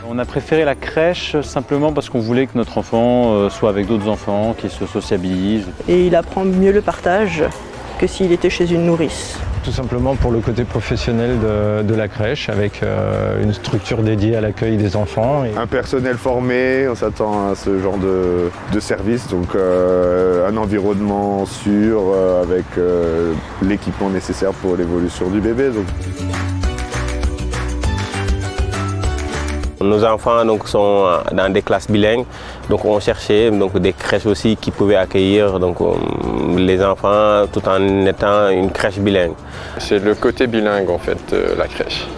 On a préféré la crèche simplement parce qu'on voulait que notre enfant soit avec d'autres enfants, qu'il se sociabilise. Et il apprend mieux le partage que s'il était chez une nourrice. Tout simplement pour le côté professionnel de la crèche, avec une structure dédiée à l'accueil des enfants. Un personnel formé, on s'attend à ce genre de service, donc un environnement sûr avec l'équipement nécessaire pour l'évolution du bébé. Donc. Nos enfants donc, sont dans des classes bilingues, donc on cherchait donc, des crèches aussi qui pouvaient accueillir donc, les enfants tout en étant une crèche bilingue. C'est le côté bilingue en fait de la crèche.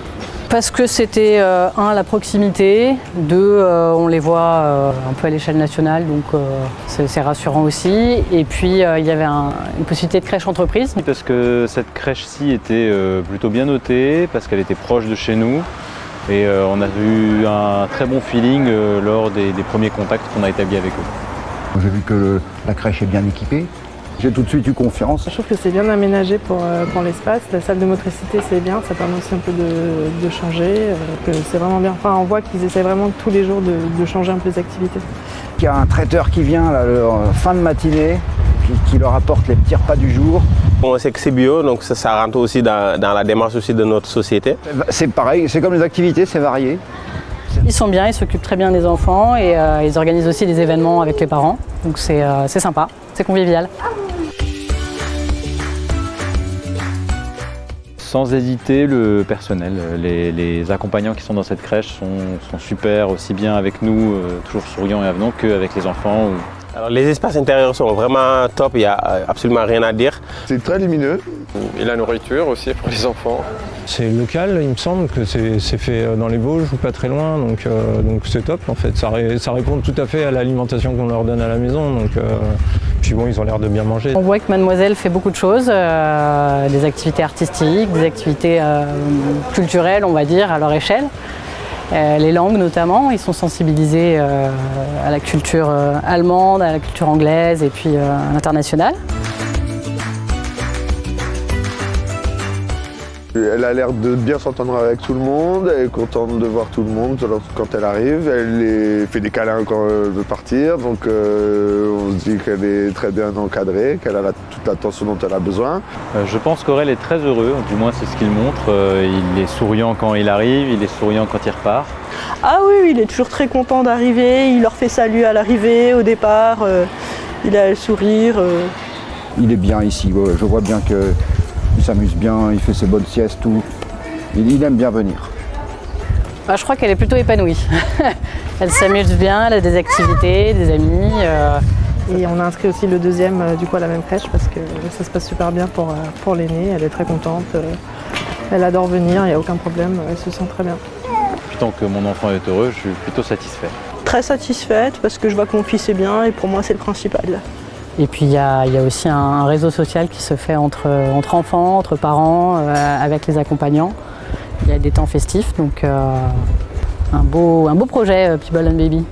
Parce que c'était un, la proximité, deux, on les voit un peu à l'échelle nationale, donc c'est rassurant aussi. Et puis il y avait une possibilité de crèche entreprise. Parce que cette crèche-ci était plutôt bien notée, parce qu'elle était proche de chez nous. Et on a eu un très bon feeling lors des premiers contacts qu'on a établis avec eux. J'ai vu que la crèche est bien équipée. J'ai tout de suite eu confiance. Je trouve que c'est bien aménagé pour l'espace. La salle de motricité, c'est bien, ça permet aussi un peu de changer. C'est vraiment bien. Enfin, on voit qu'ils essaient vraiment tous les jours de changer un peu les activités. Il y a un traiteur qui vient là, fin de matinée, qui leur apporte les petits repas du jour. On sait que c'est bio, donc ça rentre aussi dans la démarche aussi de notre société. C'est pareil, c'est comme les activités, c'est varié. Ils sont bien, ils s'occupent très bien des enfants et ils organisent aussi des événements avec les parents. Donc c'est sympa, c'est convivial. Sans hésiter, le personnel, les accompagnants qui sont dans cette crèche sont super, aussi bien avec nous, toujours souriants et avenants, qu'avec les enfants. Alors, les espaces intérieurs sont vraiment top, il n'y a absolument rien à dire. C'est très lumineux. Et la nourriture aussi pour les enfants. C'est local, il me semble que c'est fait dans les Vosges ou pas très loin, donc c'est top en fait. Ça répond tout à fait à l'alimentation qu'on leur donne à la maison. Puis bon, ils ont l'air de bien manger. On voit que Mademoiselle fait beaucoup de choses, des activités artistiques, des activités culturelles, on va dire, à leur échelle. Les langues notamment, ils sont sensibilisés à la culture allemande, à la culture anglaise et puis à l'international. Elle a l'air de bien s'entendre avec tout le monde, elle est contente de voir tout le monde quand elle arrive, elle fait des câlins quand elle veut partir, donc on se dit qu'elle est très bien encadrée, qu'elle a toute l'attention dont elle a besoin. Je pense qu'Aurel est très heureux, du moins c'est ce qu'il montre. Il est souriant quand il arrive, il est souriant quand il repart. Ah oui, il est toujours très content d'arriver, il leur fait salut à l'arrivée, au départ, il a le sourire. Il est bien ici, je vois bien qu'il s'amuse bien, il fait ses bonnes siestes, tout. Il aime bien venir. Je crois qu'elle est plutôt épanouie. Elle s'amuse bien, elle a des activités, des amis. Et on a inscrit aussi le deuxième du coup à la même crèche parce que ça se passe super bien pour l'aînée, elle est très contente. Elle adore venir, il n'y a aucun problème, elle se sent très bien. Tant que mon enfant est heureux, je suis plutôt satisfait. Très satisfaite parce que je vois que mon fils est bien et pour moi c'est le principal. Et puis il y a aussi un réseau social qui se fait entre enfants, entre parents, avec les accompagnants. Il y a des temps festifs, donc un beau projet People and Baby.